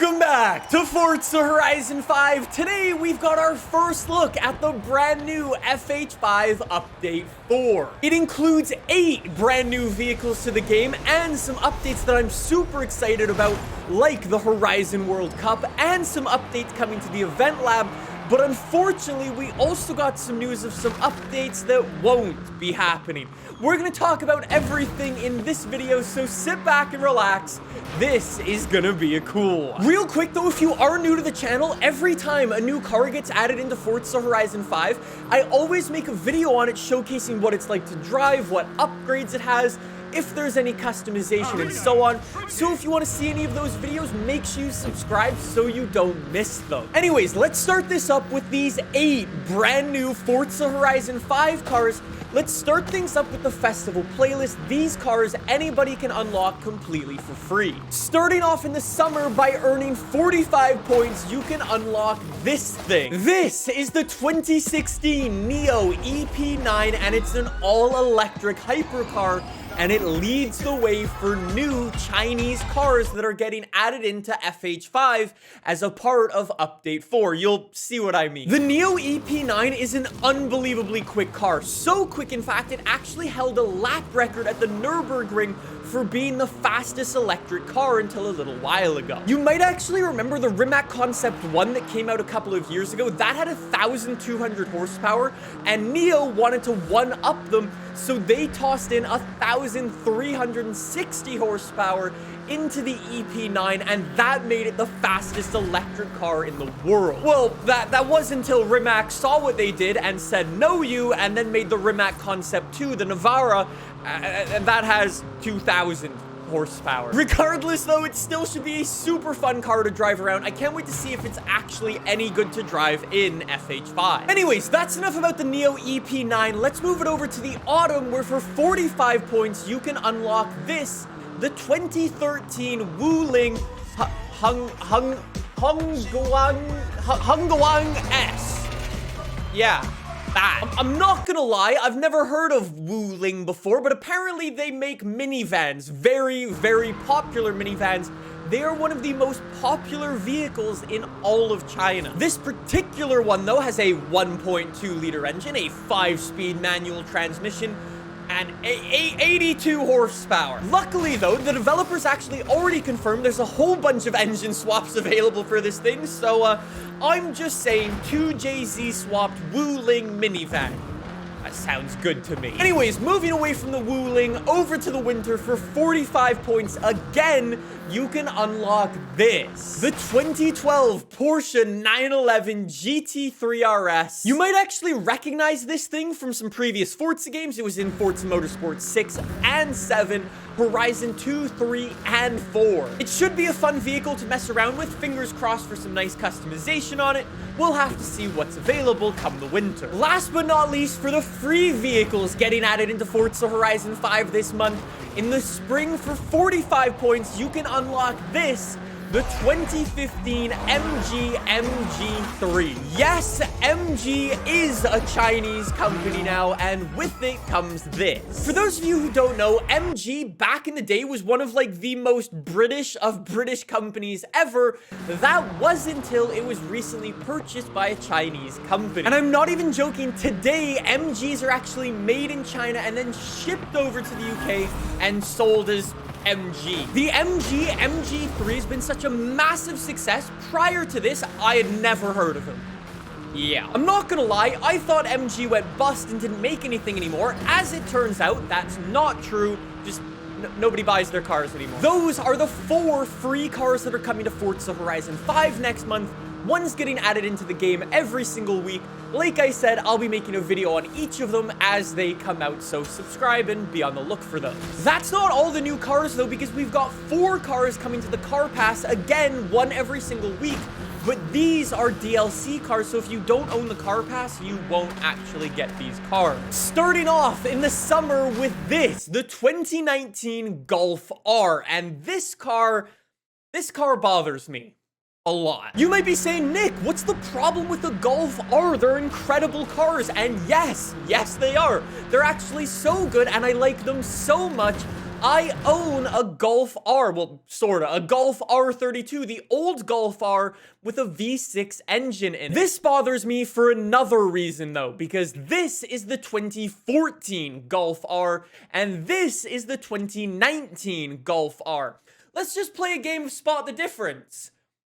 Welcome back to Forza Horizon 5. Today we've got our first look at the brand new FH5 Update 4. It includes 8 brand new vehicles to the game and some updates that I'm super excited about, like the Horizon World Cup and some updates coming to the Event Lab. But unfortunately, we also got some news of some updates that won't be happening. We're going to talk about everything in this video, so sit back and relax. This is going to be a cool one. Real quick though, if you are new to the channel, every time a new car gets added into Forza Horizon 5, I always make a video on it showcasing what it's like to drive, what upgrades it has, if there's any customization and so on. So if you want to see any of those videos, make sure you subscribe so you don't miss them. Anyways, let's start this up with these 8 brand new Forza Horizon 5 cars. Let's start things up with the festival playlist. These cars anybody can unlock completely for free. Starting off in the summer by earning 45 points, you can unlock this thing. This is the 2016 Neo EP9 and it's an all-electric hypercar, and it leads the way for new Chinese cars that are getting added into FH5 as a part of Update 4. You'll see what I mean. The Neo EP9 is an unbelievably quick car. So quick, in fact, it actually held a lap record at the Nürburgring for being the fastest electric car until a little while ago. You might actually remember the Rimac Concept 1 that came out a couple of years ago. That had 1,200 horsepower, and Neo wanted to one-up them, so they tossed in 1,360 horsepower into the EP9, and that made it the fastest electric car in the world. Well, that was until Rimac saw what they did and said, no you, and then made the Rimac Concept 2, the Navara, and that has 2,000 horsepower. Regardless though, it still should be a super fun car to drive around. I can't wait to see if it's actually any good to drive in FH5. Anyways, that's enough about the Neo EP9. Let's move it over to the autumn, where for 45 points, you can unlock this, the 2013 Wuling Hongguang S. Yeah. I'm not gonna lie, I've never heard of Wuling before, but apparently they make minivans, very, very popular minivans. They are one of the most popular vehicles in all of China. This particular one, though, has a 1.2 liter engine, a 5-speed manual transmission, and 82 horsepower. Luckily, though, the developers actually already confirmed there's a whole bunch of engine swaps available for this thing, so I'm just saying 2JZ swapped Wuling minivan. That sounds good to me. Anyways, moving away from the Wuling over to the winter, for 45 points, again, you can unlock this. The 2012 Porsche 911 GT3 RS. You might actually recognize this thing from some previous Forza games. It was in Forza Motorsport 6 and 7, Horizon 2, 3, and 4. It should be a fun vehicle to mess around with. Fingers crossed for some nice customization on it. We'll have to see what's available come the winter. Last but not least, for the free vehicles getting added into Forza Horizon 5 this month, in the spring for 45 points, you can unlock this, the 2015 MG MG3. Yes, MG is a Chinese company now, and with it comes this. For those of you who don't know, MG back in the day was one of like the most British of British companies ever. That was until it was recently purchased by a Chinese company. And I'm not even joking, today MGs are actually made in China and then shipped over to the UK and sold as MG. The MG MG3 has been such a massive success. Prior to this, I had never heard of him. Yeah, I'm not gonna lie, I thought MG went bust and didn't make anything anymore. As it turns out, that's not true. Just nobody buys their cars anymore. Those are the 4 free cars that are coming to Forza Horizon 5 next month. One's getting added into the game every single week. Like I said, I'll be making a video on each of them as they come out, so subscribe and be on the look for those. That's not all the new cars, though, because we've got 4 cars coming to the car pass, again, one every single week. But these are DLC cars, so if you don't own the car pass, you won't actually get these cars. Starting off in the summer with this, the 2019 Golf R, and this car bothers me a lot. You might be saying, Nick, what's the problem with the Golf R? They're incredible cars, and yes, they are. They're actually so good, and I like them so much. I own a Golf R, well, sorta, a Golf R32, the old Golf R with a V6 engine in it. This bothers me for another reason though, because this is the 2014 Golf R, and this is the 2019 Golf R. Let's just play a game of Spot the Difference.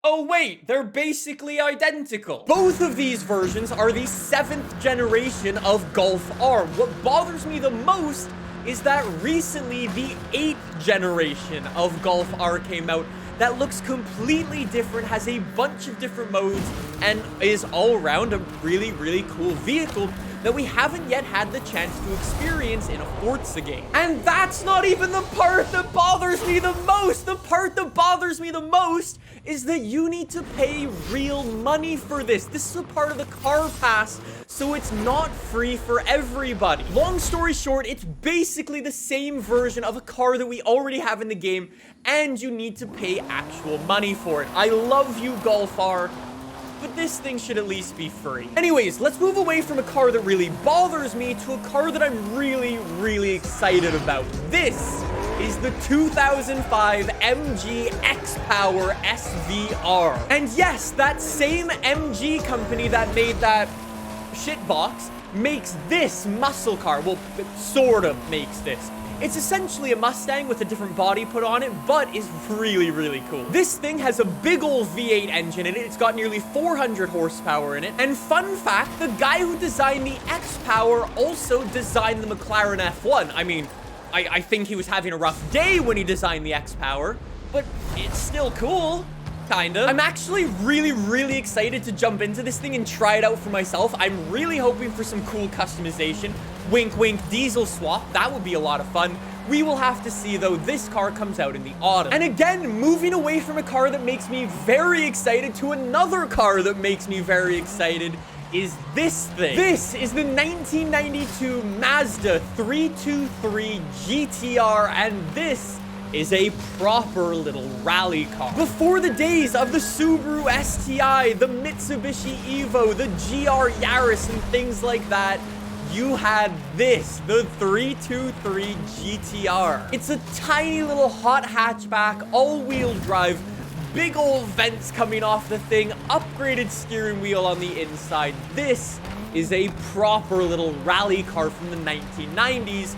Oh wait, they're basically identical. Both of these versions are the 7th generation of Golf R. What bothers me the most is that recently the 8th generation of Golf R came out that looks completely different, has a bunch of different modes, and is all around a really, really cool vehicle that we haven't yet had the chance to experience in a Forza game. And that's not even the part that bothers me the most. The part that bothers me the most is that you need to pay real money for this. This is a part of the car pass, so it's not free for everybody. Long story short, it's basically the same version of a car that we already have in the game, and you need to pay actual money for it. I love you, Golf R, but this thing should at least be free. Anyways, let's move away from a car that really bothers me to a car that I'm really, really excited about. This is the 2005 MG X-Power SVR. And yes, that same MG company that made that shitbox makes this muscle car. Well, it sort of makes this. It's essentially a Mustang with a different body put on it, but is really, really cool. This thing has a big old V8 engine in it. It's got nearly 400 horsepower in it. And fun fact, the guy who designed the X-Power also designed the McLaren F1. I mean, I think he was having a rough day when he designed the X-Power, but it's still cool. Kinda. I'm actually really, really excited to jump into this thing and try it out for myself. I'm really hoping for some cool customization. Wink, wink, diesel swap. That would be a lot of fun. We will have to see, though. This car comes out in the autumn. And again, moving away from a car that makes me very excited to another car that makes me very excited is this thing. This is the 1992 Mazda 323 GTR, and this is a proper little rally car. Before the days of the Subaru STI, the Mitsubishi Evo, the GR Yaris, and things like that, you had this, the 323 GTR. It's a tiny little hot hatchback, all-wheel drive, big old vents coming off the thing, upgraded steering wheel on the inside. This is a proper little rally car from the 1990s.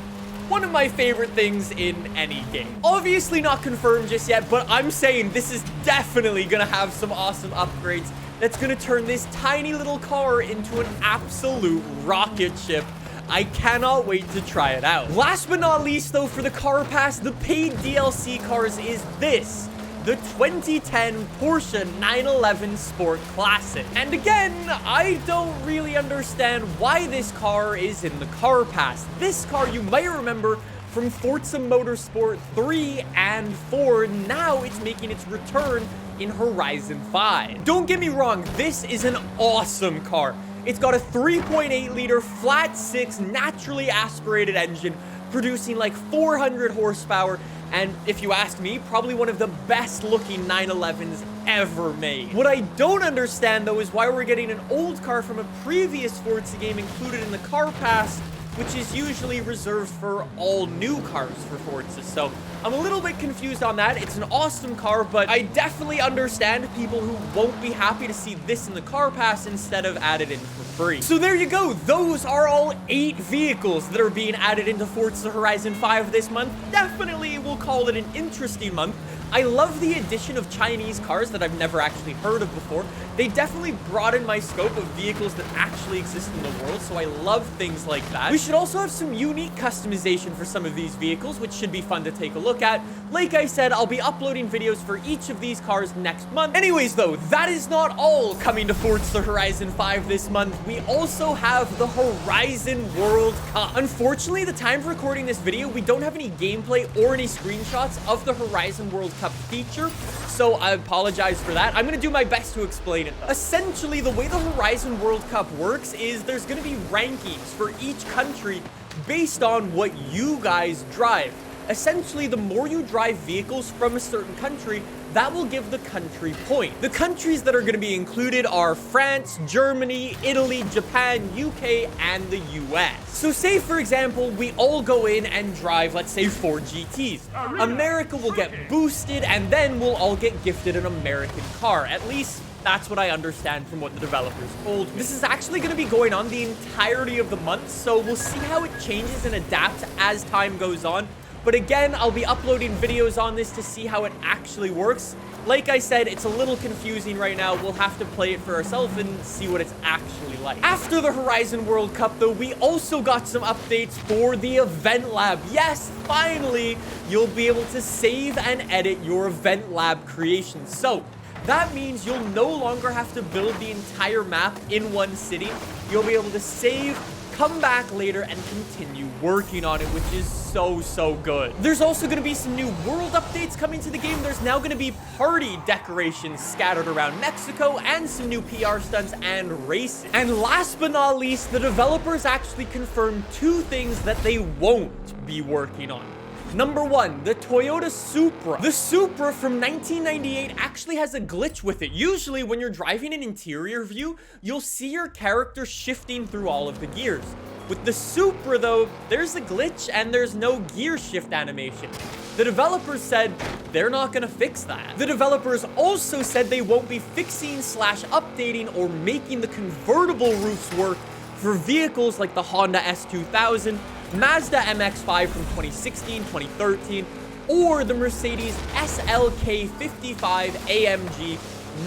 One of my favorite things in any game. Obviously not confirmed just yet, but I'm saying this is definitely gonna have some awesome upgrades that's gonna turn this tiny little car into an absolute rocket ship. I cannot wait to try it out. Last but not least though, for the car pass, the paid DLC cars is this, the 2010 Porsche 911 Sport Classic. And again, I don't really understand why this car is in the car pass. This car you might remember from Forza Motorsport 3 and 4. Now it's making its return in Horizon 5. Don't get me wrong, this is an awesome car. It's got a 3.8 liter flat 6 naturally aspirated engine producing like 400 horsepower, and if you ask me, probably one of the best looking 911s ever made. What I don't understand though is why we're getting an old car from a previous Forza game included in the car pass, which is usually reserved for all new cars for Forza. So I'm a little bit confused on that. It's an awesome car, but I definitely understand people who won't be happy to see this in the car pass instead of added in for free. So there you go. Those are all 8 vehicles that are being added into Forza Horizon 5 this month. Definitely we'll call it an interesting month. I love the addition of Chinese cars that I've never actually heard of before. They definitely broaden my scope of vehicles that actually exist in the world, so I love things like that. We should also have some unique customization for some of these vehicles, which should be fun to take a look at. Like I said, I'll be uploading videos for each of these cars next month. Anyways though, that is not all coming to Forza Horizon 5 this month. We also have the Horizon World Cup. Unfortunately, the time of recording this video, we don't have any gameplay or any screenshots of the Horizon World Cup feature, so I apologize for that. I'm gonna do my best to explain it though. Essentially, the way the Horizon World Cup works is there's gonna be rankings for each country based on what you guys drive. Essentially, the more you drive vehicles from a certain country, that will give the country points. The countries that are going to be included are France, Germany, Italy, Japan, UK, and the US. So say, for example, we all go in and drive, let's say, 4 GTs. America will get boosted, and then we'll all get gifted an American car. At least that's what I understand from what the developers told me. This is actually going to be going on the entirety of the month, so we'll see how it changes and adapts as time goes on. But again, I'll be uploading videos on this to see how it actually works. Like I said, it's a little confusing right now. We'll have to play it for ourselves and see what it's actually like. After the Horizon World Cup, though, we also got some updates for the Event Lab. Yes, finally, you'll be able to save and edit your Event Lab creations. So that means you'll no longer have to build the entire map in one city. You'll be able to save, come back later, and continue working on it, which is so good. There's also going to be some new world updates coming to the game. There's now going to be party decorations scattered around Mexico and some new PR stunts and races. And last but not least, the developers actually confirmed 2 things that they won't be working on. Number 1, the Toyota Supra. The Supra from 1998 actually has a glitch with it. Usually when you're driving an interior view, you'll see your character shifting through all of the gears. With the Supra though, there's a glitch and there's no gear shift animation. The developers said they're not gonna fix that. The developers also said they won't be fixing / updating or making the convertible roofs work for vehicles like the Honda S2000, Mazda MX-5 from 2016, 2013, or the Mercedes SLK55 AMG.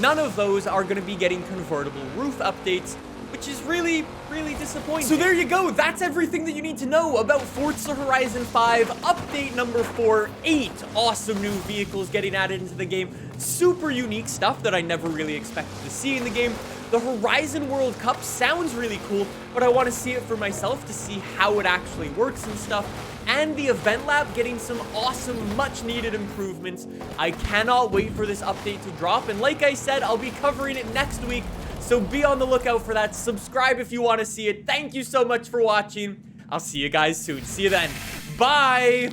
None of those are going to be getting convertible roof updates, which is really disappointing. So there you go. That's everything that you need to know about Forza Horizon 5 update number 4. 8 awesome new vehicles getting added into the game. Super unique stuff that I never really expected to see in the game. The Horizon World Cup sounds really cool, but I want to see it for myself to see how it actually works and stuff. And the Event Lab getting some awesome, much-needed improvements. I cannot wait for this update to drop. And like I said, I'll be covering it next week, so be on the lookout for that. Subscribe if you want to see it. Thank you so much for watching. I'll see you guys soon. See you then. Bye!